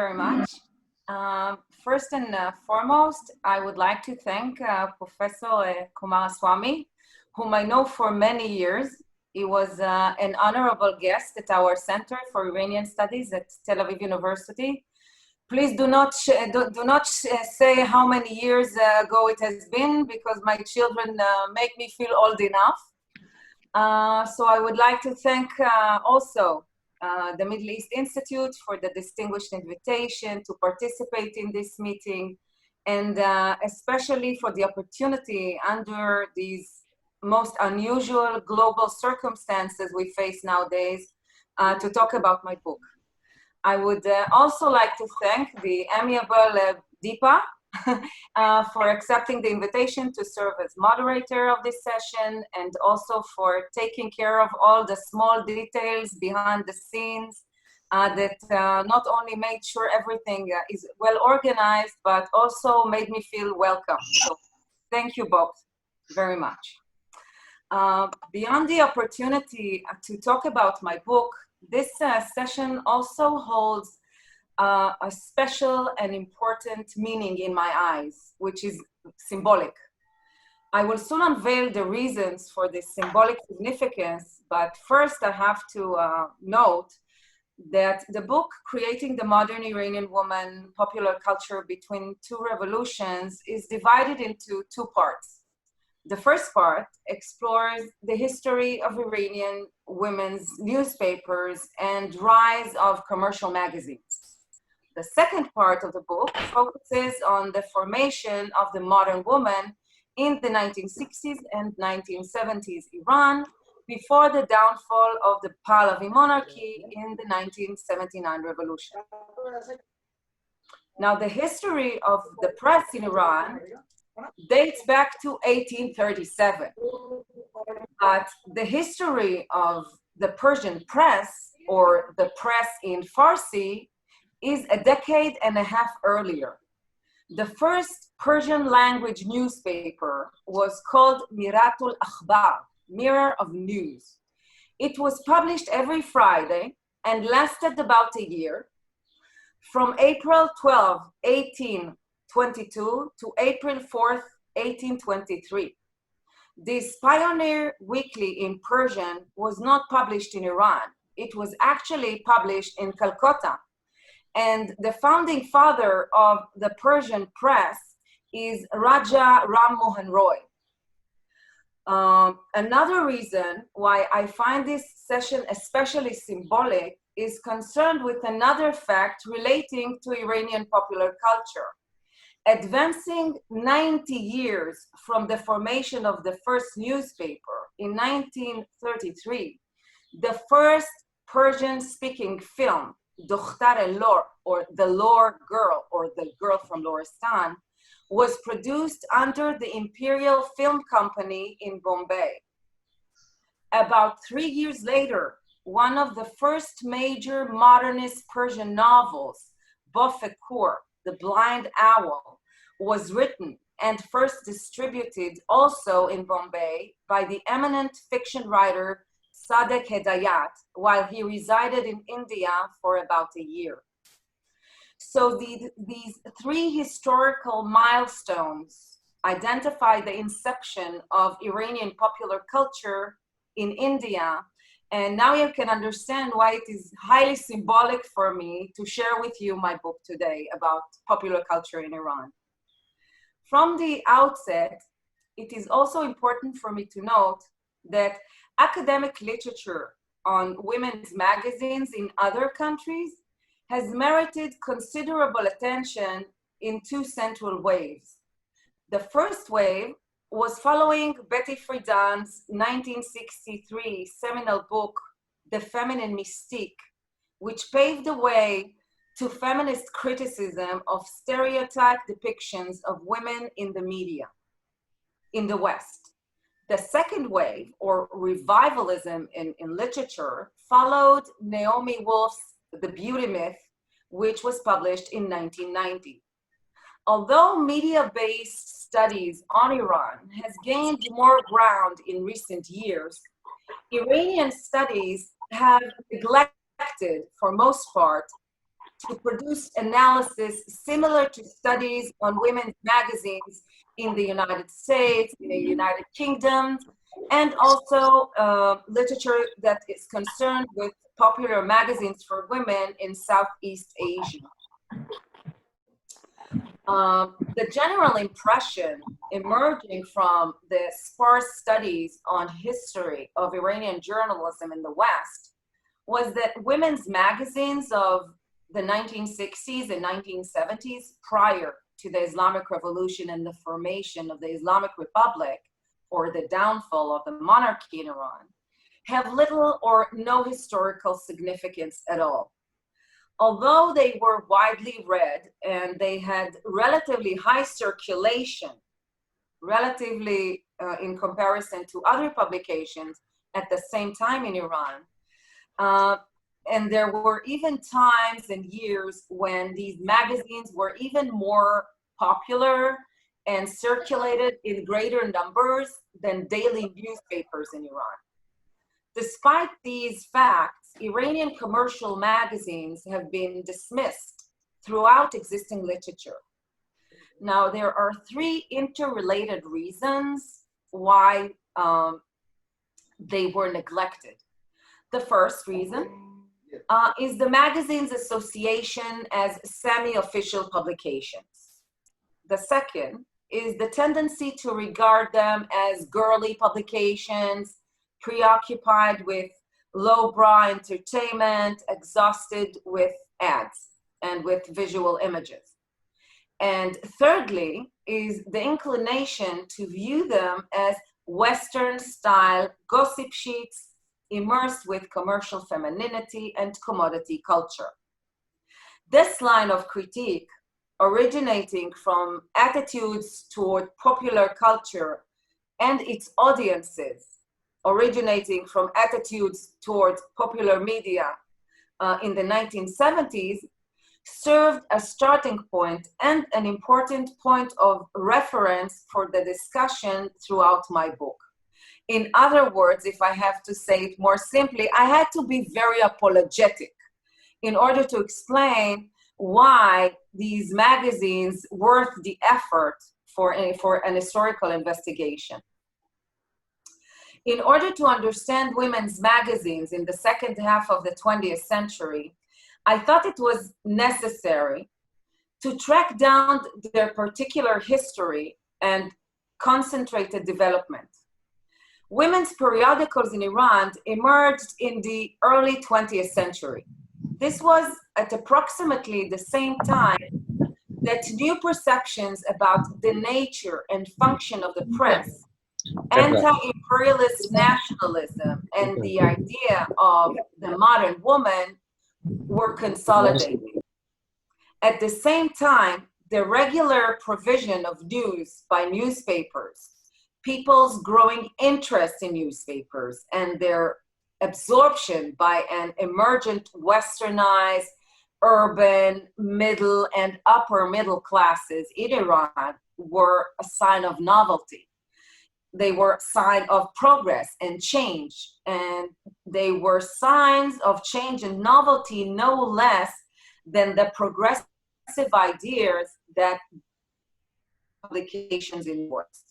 very much. First and foremost, I would like to thank Professor Kumaraswamy, whom I know for many years. He was an honorable guest at our Center for Iranian Studies at Tel-Aviv University. Please do not say how many years ago it has been, because my children make me feel old enough. So I would like to thank also the Middle East Institute for the distinguished invitation to participate in this meeting, and especially for the opportunity under these most unusual global circumstances we face nowadays to talk about my book. I would also like to thank the amiable Deepa for accepting the invitation to serve as moderator of this session, and also for taking care of all the small details behind the scenes that not only made sure everything is well organized, but also made me feel welcome. So thank you both very much. Beyond the opportunity to talk about my book, this session also holds a special and important meaning in my eyes, which is symbolic. I will soon unveil the reasons for this symbolic significance, but first I have to note that the book, Creating the Modern Iranian Woman, Popular Culture Between Two Revolutions, is divided into two parts. The first part explores the history of Iranian women's newspapers and rise of commercial magazines. The second part of the book focuses on the formation of the modern woman in the 1960s and 1970s Iran, before the downfall of the Pahlavi monarchy in the 1979 revolution. Now, the history of the press in Iran dates back to 1837. But the history of the Persian press, or the press in Farsi, is a decade and a half earlier. The first Persian language newspaper was called Miratul Akhbar, Mirror of News. It was published every Friday and lasted about a year, from April 12, 1822 to April 4th, 1823. This pioneer weekly in Persian was not published in Iran. It was actually published in Calcutta. And the founding father of the Persian press is Raja Ram Mohan Roy. Another reason why I find this session especially symbolic is concerned with another fact relating to Iranian popular culture. Advancing 90 years from the formation of the first newspaper in 1933, the first Persian-speaking film, Dokhtar Lor, or The Lor Girl, or The Girl from Loristan, was produced under the Imperial Film Company in Bombay. About 3 years later, one of the first major modernist Persian novels, Bofekur, The Blind Owl, was written and first distributed also in Bombay by the eminent fiction writer Sadek Hedayat, while he resided in India for about a year. So these three historical milestones identify the inception of Iranian popular culture in India, and now you can understand why it is highly symbolic for me to share with you my book today about popular culture in Iran. From the outset, it is also important for me to note that academic literature on women's magazines in other countries has merited considerable attention in two central waves. The first wave was following Betty Friedan's 1963 seminal book, The Feminine Mystique, which paved the way to feminist criticism of stereotype depictions of women in the media in the West. The second wave, or revivalism in literature, followed Naomi Wolf's The Beauty Myth, which was published in 1990. Although media-based studies on Iran has gained more ground in recent years, Iranian studies have neglected, for most part, to produce analysis similar to studies on women's magazines in the United States, in the United Kingdom, and also literature that is concerned with popular magazines for women in Southeast Asia. The general impression emerging from the sparse studies on history of Iranian journalism in the West was that women's magazines of the 1960s and 1970s, prior to the Islamic Revolution and the formation of the Islamic Republic, or the downfall of the monarchy in Iran, have little or no historical significance at all. Although they were widely read and they had relatively high circulation, relatively in comparison to other publications at the same time in Iran, and there were even times and years when these magazines were even more popular and circulated in greater numbers than daily newspapers in Iran. Despite these facts, Iranian commercial magazines have been dismissed throughout existing literature. Now, there are three interrelated reasons why they were neglected. The first reason is the magazine's association as semi-official publications. The second is the tendency to regard them as girly publications, preoccupied with lowbrow entertainment, exhausted with ads and with visual images. And thirdly is the inclination to view them as Western-style gossip sheets immersed with commercial femininity and commodity culture. This line of critique, originating from attitudes toward popular culture and its audiences, originating from attitudes towards popular media in the 1970s, served as starting point and an important point of reference for the discussion throughout my book. In other words, if I have to say it more simply, I had to be very apologetic in order to explain why these magazines worth the effort for an historical investigation. In order to understand women's magazines in the second half of the 20th century, I thought it was necessary to track down their particular history and concentrated development. Women's periodicals in Iran emerged in the early 20th century. This was at approximately the same time that new perceptions about the nature and function of the press, anti-imperialist nationalism, and the idea of the modern woman were consolidated. At the same time, the regular provision of news by newspapers, people's growing interest in newspapers, and their absorption by an emergent westernized, urban, middle, and upper middle classes in Iran were a sign of novelty. They were a sign of progress and change, and they were signs of change and novelty no less than the progressive ideas that publications endorsed.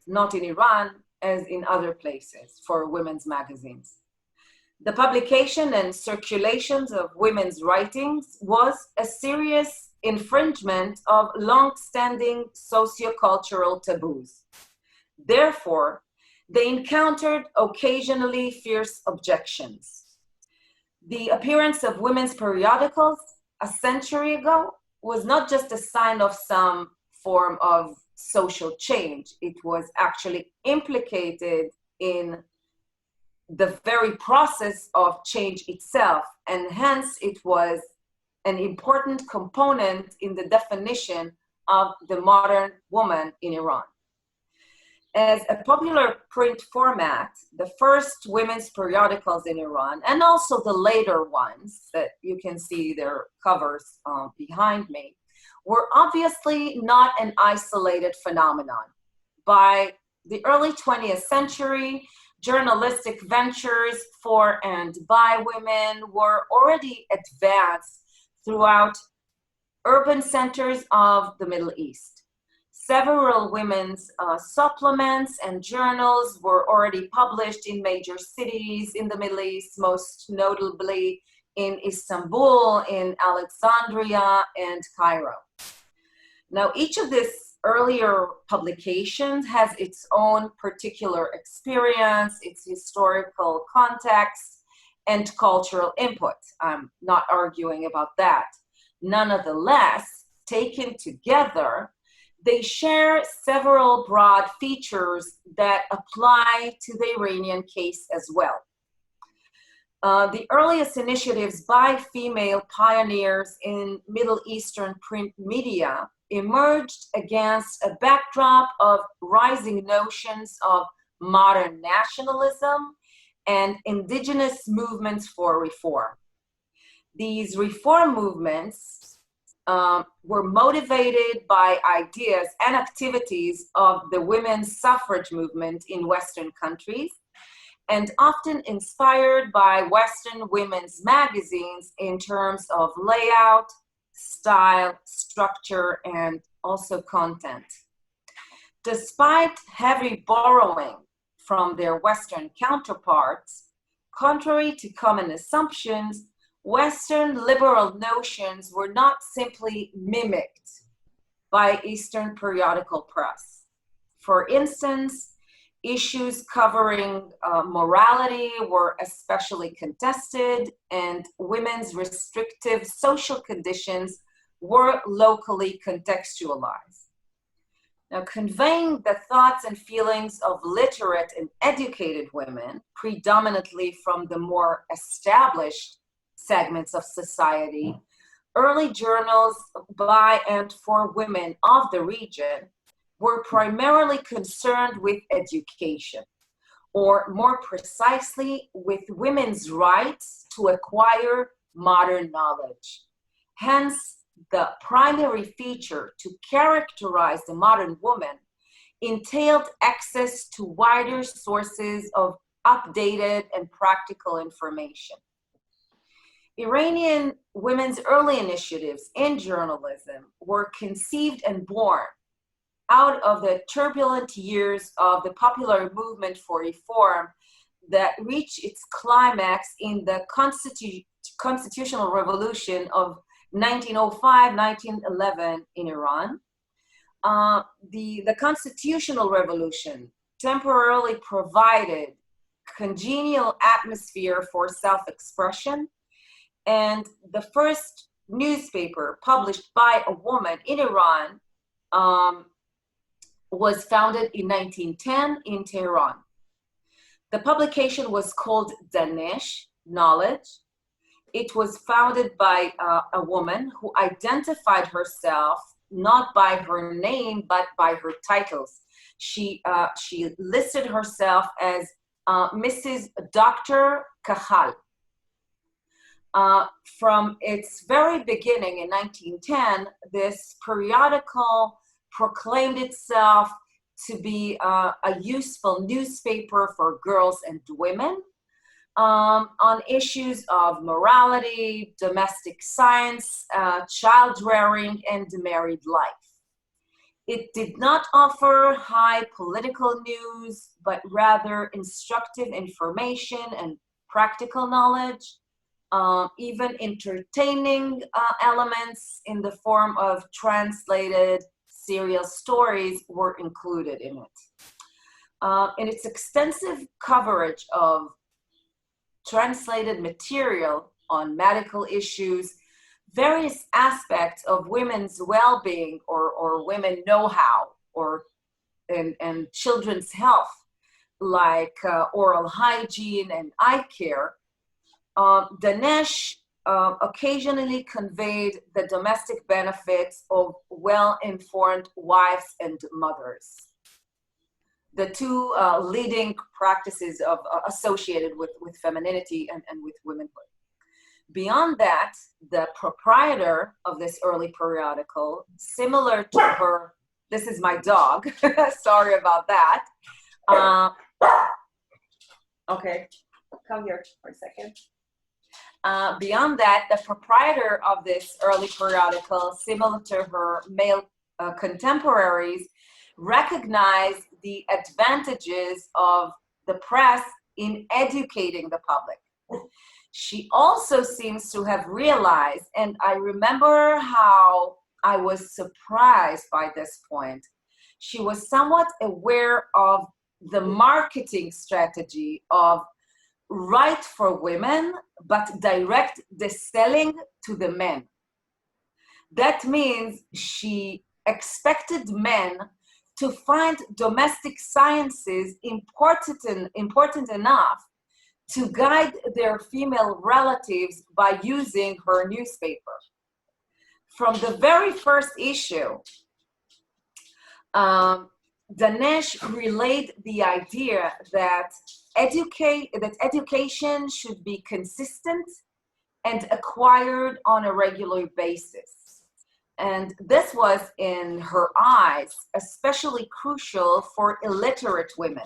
Not in Iran, as in other places for women's magazines. The publication and circulations of women's writings was a serious infringement of long-standing sociocultural taboos. Therefore, they encountered occasionally fierce objections. The appearance of women's periodicals a century ago was not just a sign of some form of social change. It was actually implicated in the very process of change itself, and hence it was an important component in the definition of the modern woman in Iran. As a popular print format, the first women's periodicals in Iran, and also the later ones that you can see their covers behind me, were obviously not an isolated phenomenon. By the early 20th century, journalistic ventures for and by women were already advanced throughout urban centers of the Middle East. Several women's supplements and journals were already published in major cities in the Middle East, most notably in Istanbul, in Alexandria, and Cairo. Now, each of these earlier publications has its own particular experience, its historical context, and cultural input. I'm not arguing about that. Nonetheless, taken together, they share several broad features that apply to the Iranian case as well. The earliest initiatives by female pioneers in Middle Eastern print media emerged against a backdrop of rising notions of modern nationalism and indigenous movements for reform. These reform movements were motivated by ideas and activities of the women's suffrage movement in Western countries, and often inspired by Western women's magazines in terms of layout, style, structure, and also content. Despite heavy borrowing from their Western counterparts, contrary to common assumptions, Western liberal notions were not simply mimicked by Eastern periodical press. For instance, issues covering morality were especially contested, and women's restrictive social conditions were locally contextualized. Now, conveying the thoughts and feelings of literate and educated women, predominantly from the more established segments of society, early journals by and for women of the region were primarily concerned with education, or more precisely, with women's rights to acquire modern knowledge. Hence, the primary feature to characterize the modern woman entailed access to wider sources of updated and practical information. Iranian women's early initiatives in journalism were conceived and born out of the turbulent years of the popular movement for reform that reached its climax in the constitutional revolution of 1905-1911 in Iran. The constitutional revolution temporarily provided congenial atmosphere for self-expression, and the first newspaper published by a woman in Iran was founded in 1910 in Tehran. The publication was called Danesh, Knowledge. It was founded by a woman who identified herself not by her name, but by her titles. She listed herself as Mrs. Dr. Kahal. From its very beginning in 1910, this periodical proclaimed itself to be a useful newspaper for girls and women on issues of morality, domestic science, child rearing, and married life. It did not offer high political news, but rather instructive information and practical knowledge. Even entertaining elements in the form of translated serial stories were included in it. In its extensive coverage of translated material on medical issues, various aspects of women's well-being or women know-how and children's health, like oral hygiene and eye care, Danesh occasionally conveyed the domestic benefits of well-informed wives and mothers, the two leading practices associated with femininity and with womanhood. Beyond that, the proprietor of this early periodical, similar to her, this is my dog, sorry about that, Okay, come here for a second. Beyond that, the proprietor of this early periodical, similar to her male contemporaries, recognized the advantages of the press in educating the public. She also seems to have realized, and I remember how I was surprised by this point, she was somewhat aware of the marketing strategy of right for women, but direct the selling to the men. That means she expected men to find domestic sciences important enough to guide their female relatives by using her newspaper. From the very first issue, Danesh relayed the idea that education should be consistent and acquired on a regular basis. And this was, in her eyes, especially crucial for illiterate women.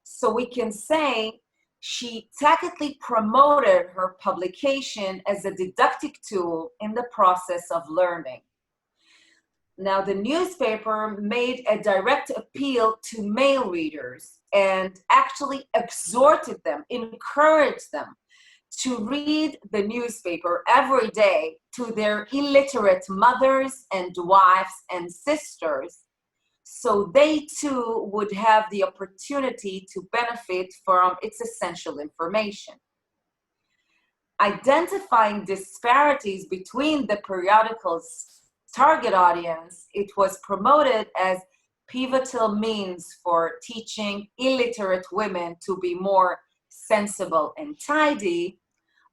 So we can say she tacitly promoted her publication as a didactic tool in the process of learning. Now, the newspaper made a direct appeal to male readers and actually exhorted them, encouraged them to read the newspaper every day to their illiterate mothers and wives and sisters, so they too would have the opportunity to benefit from its essential information. Identifying disparities between the periodicals' target audience, it was promoted as pivotal means for teaching illiterate women to be more sensible and tidy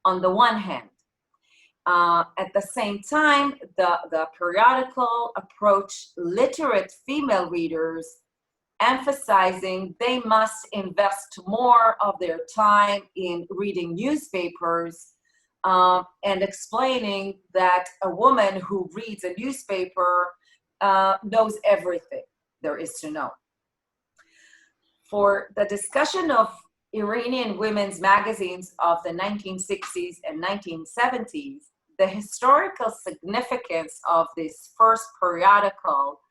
on the one hand. At the same time, the periodical approached literate female readers, emphasizing they must invest more of their time in reading newspapers and explaining that a woman who reads a newspaper knows everything there is to know. For the discussion of Iranian women's magazines of the 1960s and 1970s, the historical significance of this first periodical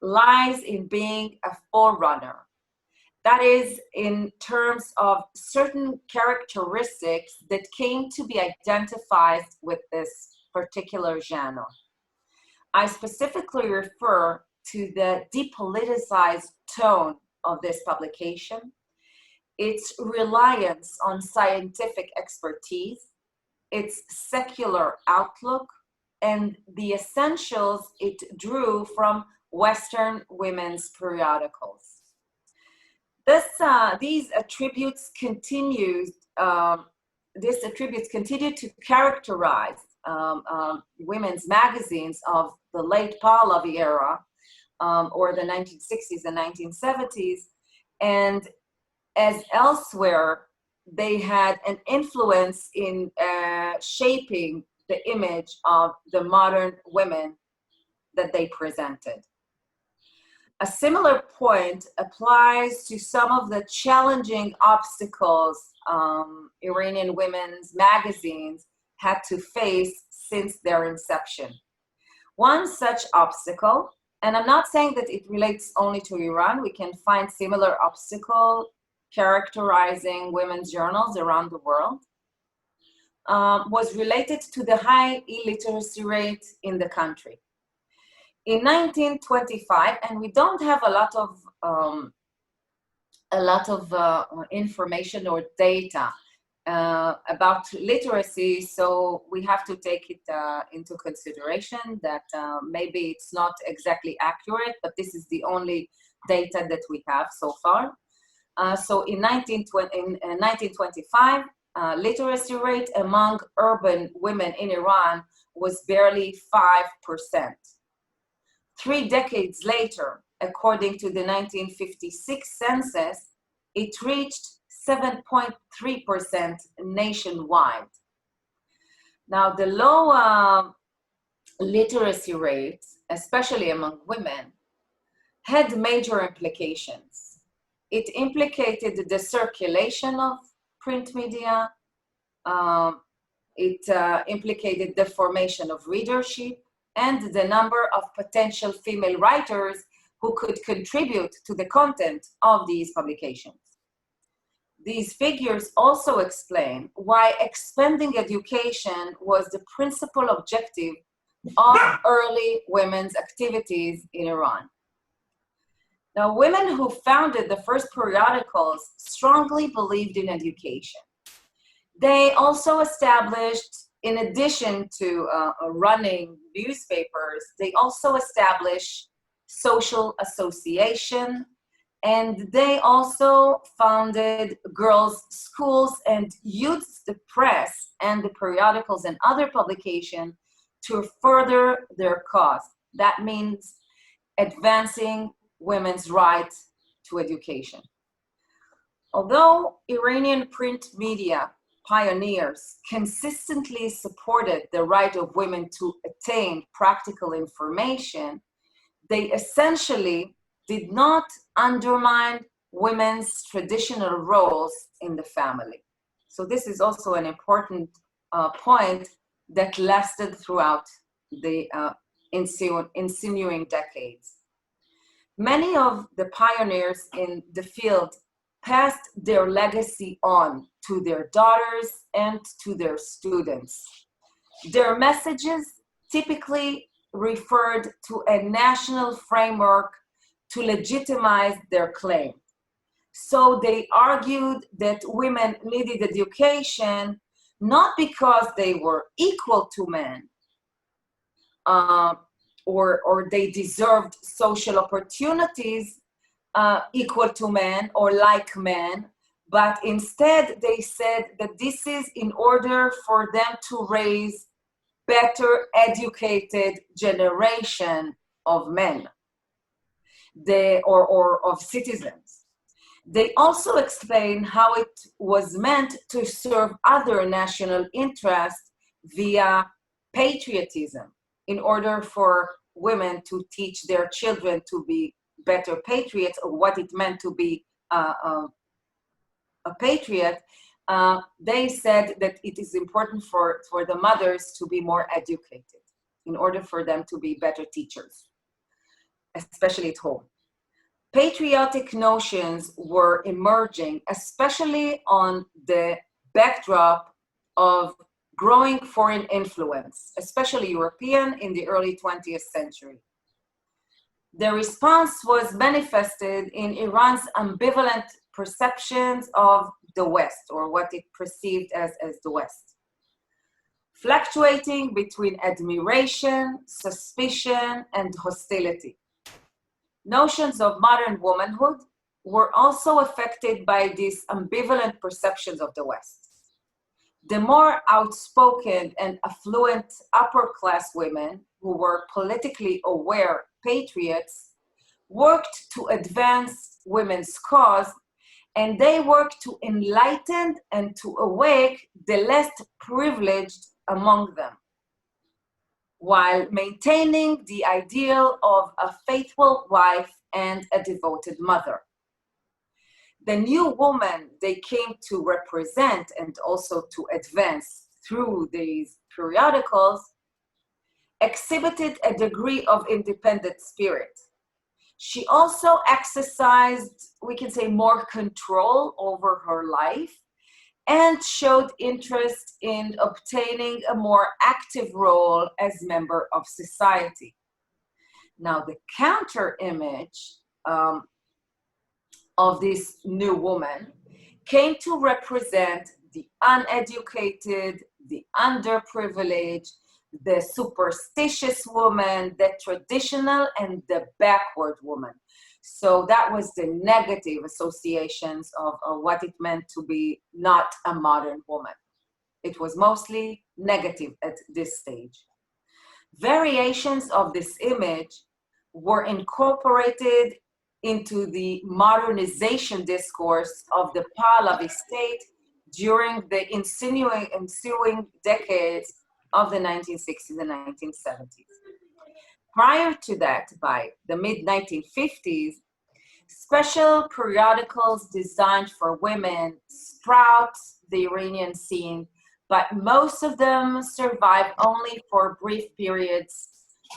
lies in being a forerunner. That is, in terms of certain characteristics that came to be identified with this particular genre. I specifically refer to the depoliticized tone of this publication, its reliance on scientific expertise, its secular outlook, and the essentials it drew from Western women's periodicals. These attributes continue to characterize women's magazines of the late Pahlavi era, or the 1960s and 1970s, and as elsewhere, they had an influence in shaping the image of the modern women that they presented. A similar point applies to some of the challenging obstacles Iranian women's magazines had to face since their inception. One such obstacle, and I'm not saying that it relates only to Iran, we can find similar obstacles characterizing women's journals around the world, was related to the high illiteracy rate in the country. In 1925, and we don't have a lot of information or data about literacy, so we have to take it into consideration that maybe it's not exactly accurate, but this is the only data that we have so far. So in 1925, literacy rate among urban women in Iran was barely 5%. 3 decades later, according to the 1956 census, it reached 7.3% nationwide. Now, the low literacy rate, especially among women, had major implications. it implicated the circulation of print media. It implicated the formation of readership and the number of potential female writers who could contribute to the content of these publications. These figures also explain why expanding education was the principal objective of early women's activities in Iran. Now, women who founded the first periodicals strongly believed in education. They also established, in addition to running newspapers, they also established social association, and they also founded girls' schools and used the press and the periodicals and other publications to further their cause. That means advancing women's right to education. Although Iranian print media pioneers consistently supported the right of women to attain practical information, they essentially did not undermine women's traditional roles in the family. So this is also an important point that lasted throughout the ensuing decades. Many of the pioneers in the field passed their legacy on to their daughters and to their students. Their messages typically referred to a national framework to legitimize their claim. So they argued that women needed education not because they were equal to men, or they deserved social opportunities equal to men or like men, but instead they said that this is in order for them to raise better educated generation of men, or of citizens. They also explain how it was meant to serve other national interests via patriotism, in order for women to teach their children to be better patriots, or what it meant to be a patriot. They said that it is important for the mothers to be more educated in order for them to be better teachers, especially at home. Patriotic notions were emerging, especially on the backdrop of growing foreign influence, especially European, in the early 20th century. The response was manifested in Iran's ambivalent perceptions of the West, or what it perceived as the West, fluctuating between admiration, suspicion, and hostility. Notions of modern womanhood were also affected by these ambivalent perceptions of the West. The more outspoken and affluent upper-class women who were politically aware patriots worked to advance women's cause, and they worked to enlighten and to awake the less privileged among them, while maintaining the ideal of a faithful wife and a devoted mother. The new woman they came to represent and also to advance through these periodicals exhibited a degree of independent spirit. She also exercised, we can say, more control over her life, and showed interest in obtaining a more active role as member of society. Now, the counter image of this new woman came to represent the uneducated, the underprivileged, the superstitious woman, the traditional and the backward woman. So that was the negative associations of what it meant to be not a modern woman. It was mostly negative at this stage. Variations of this image were incorporated into the modernization discourse of the Pahlavi state during the ensuing decades of the 1960s and 1970s. Prior to that, by the mid-1950s, Special periodicals designed for women sprout the Iranian scene, but most of them survive only for brief periods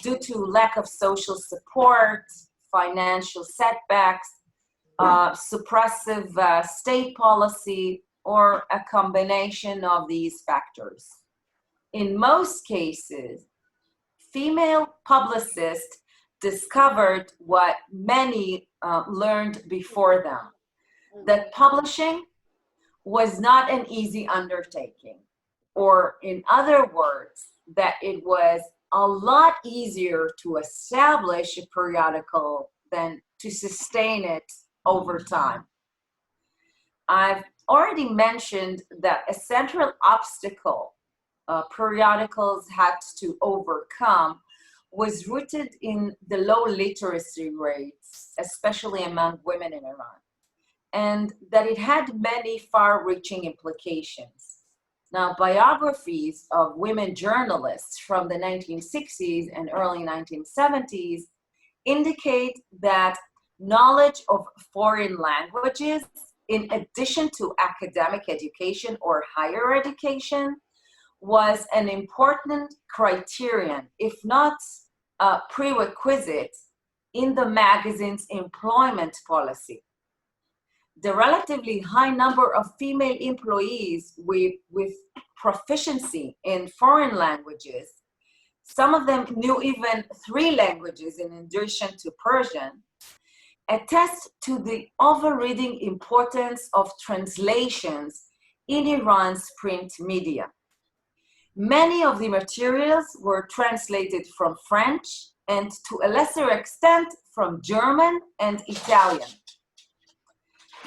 due to lack of social support, financial setbacks, suppressive state policy, or a combination of these factors. In most cases, female publicists discovered what many learned before them, that publishing was not an easy undertaking, or in other words, that it was a lot easier to establish a periodical than to sustain it over time. I've already mentioned that a central obstacle periodicals had to overcome was rooted in the low literacy rates, especially among women in Iran, and that it had many far-reaching implications. Now, biographies of women journalists from the 1960s and early 1970s indicate that knowledge of foreign languages, in addition to academic education or higher education, was an important criterion, if not a prerequisite, in the magazine's employment policy. The relatively high number of female employees with proficiency in foreign languages, some of them knew even 3 languages in addition to Persian, attest to the overriding importance of translations in Iran's print media. Many of the materials were translated from French and to a lesser extent from German and Italian.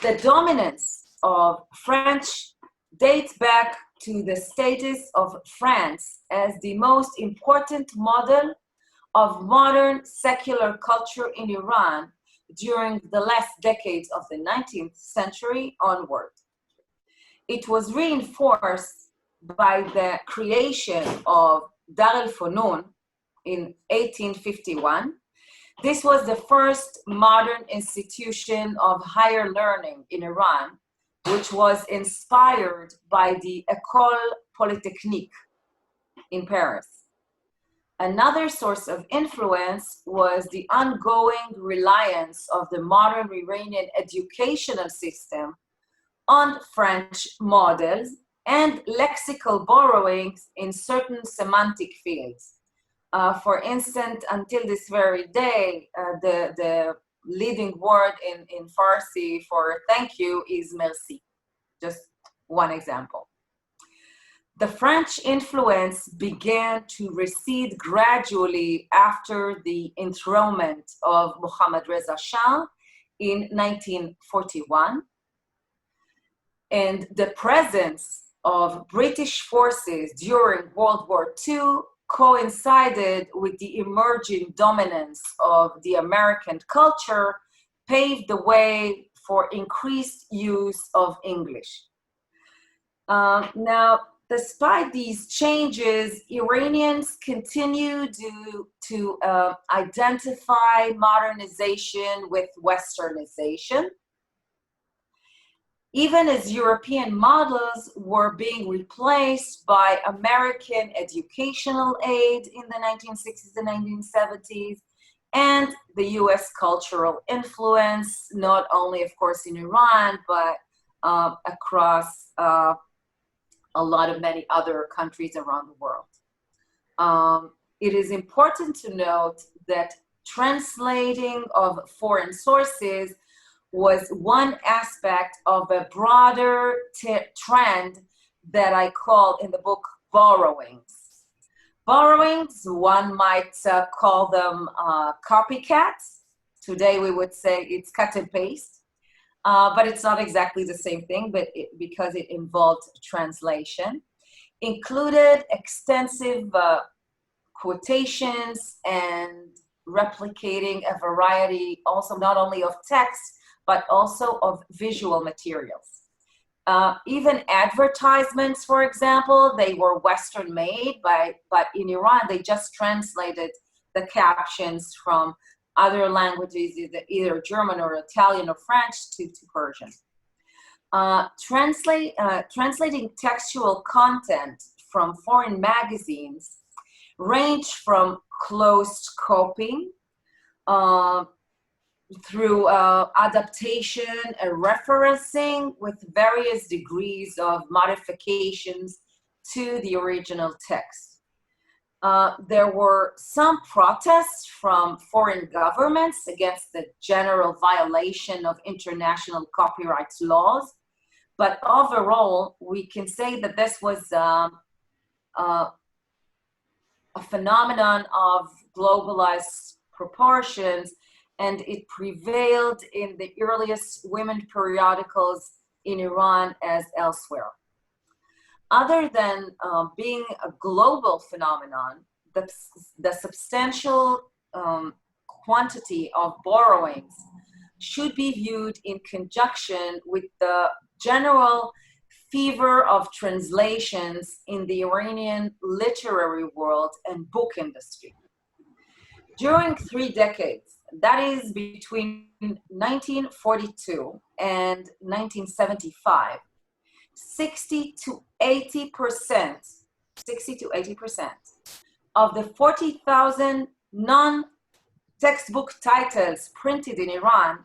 The dominance of French dates back to the status of France as the most important model of modern secular culture in Iran during the last decades of the 19th century onward. It was reinforced by the creation of Dar el-Funun in 1851. This was the first modern institution of higher learning in Iran, which was inspired by the École Polytechnique in Paris. Another source of influence was the ongoing reliance of the modern Iranian educational system on French models and lexical borrowings in certain semantic fields. For instance, until this very day, the leading word in Farsi for thank you is merci. Just one example. The French influence began to recede gradually after the enthronement of Mohammad Reza Shah in 1941, and the presence of British forces during World War II coincided with the emerging dominance of the American culture, paved the way for increased use of English. Now, despite these changes, Iranians continue to identify modernization with Westernization, even as European models were being replaced by American educational aid in the 1960s and 1970s, and the US cultural influence, not only, of course, in Iran, but across a lot of many other countries around the world. It is important to note that translating of foreign sources was one aspect of a broader trend that I call in the book borrowings. Borrowings, one might call them copycats. Today we would say it's cut and paste, but it's not exactly the same thing, but because it involved translation. Included extensive quotations and replicating a variety, also not only of text, but also of visual materials. Even advertisements, for example, they were Western made, but in Iran, they just translated the captions from other languages, either German or Italian or French to Persian. Translating textual content from foreign magazines range from closed copying through adaptation and referencing with various degrees of modifications to the original text. There were some protests from foreign governments against the general violation of international copyright laws, but overall, we can say that this was a phenomenon of globalized proportions, and it prevailed in the earliest women periodicals in Iran as elsewhere. Other than being a global phenomenon, the substantial quantity of borrowings should be viewed in conjunction with the general fever of translations in the Iranian literary world and book industry. During 3 decades, that is between 1942 and 1975, 60 to 80% of the 40,000 non-textbook titles printed in Iran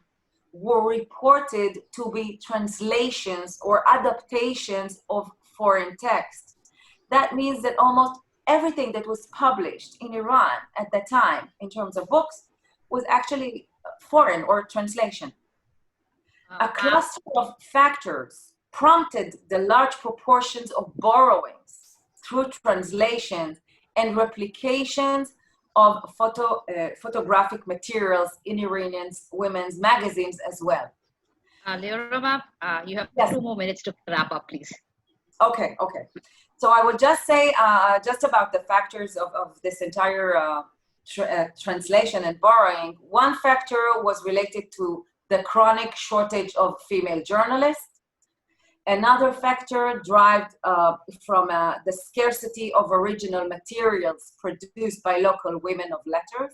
were reported to be translations or adaptations of foreign text. That means that almost everything that was published in Iran at that time in terms of books was actually foreign or translation. A cluster of factors prompted the large proportions of borrowings through translations and replications of photographic materials in Iranian women's magazines as well. Liora, you have 2 more minutes to wrap up, please. Okay. So I would just say just about the factors of this entire translation and borrowing. One factor was related to the chronic shortage of female journalists. Another factor derived from the scarcity of original materials produced by local women of letters.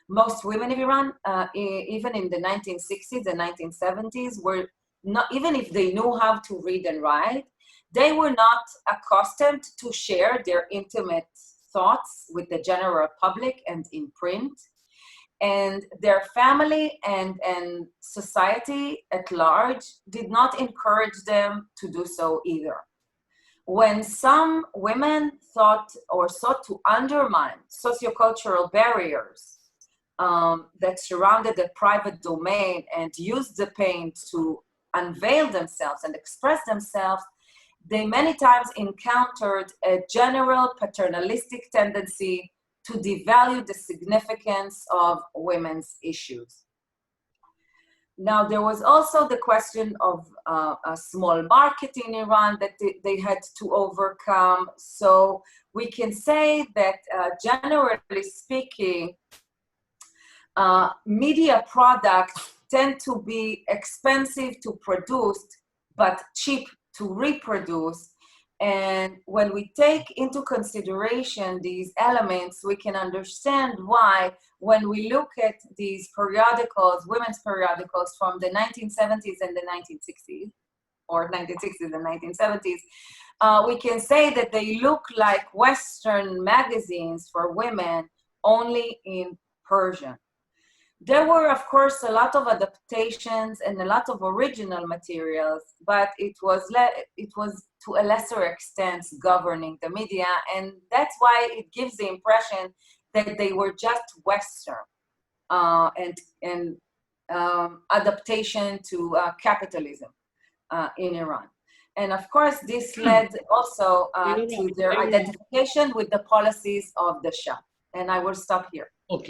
Most women in Iran, even in the 1960s and 1970s, were not, even if they knew how to read and write, they were not accustomed to share their intimate thoughts with the general public and in print. And their family and society at large did not encourage them to do so either. When some women thought or sought to undermine sociocultural barriers that surrounded the private domain and used the pen to unveil themselves and express themselves, they many times encountered a general paternalistic tendency to devalue the significance of women's issues. Now, there was also the question of a small market in Iran that they had to overcome. So we can say that generally speaking, media products tend to be expensive to produce, but cheap to reproduce. And when we take into consideration these elements, we can understand why, when we look at these periodicals, women's periodicals from the 1970s and the 1960s, or 1960s and 1970s, we can say that they look like Western magazines for women, only in Persian. There were, of course, a lot of adaptations and a lot of original materials, but it was to a lesser extent governing the media, and that's why it gives the impression that they were just Western and adaptation to capitalism in Iran. And of course, this led also to their identification with the policies of the Shah. And I will stop here. Okay.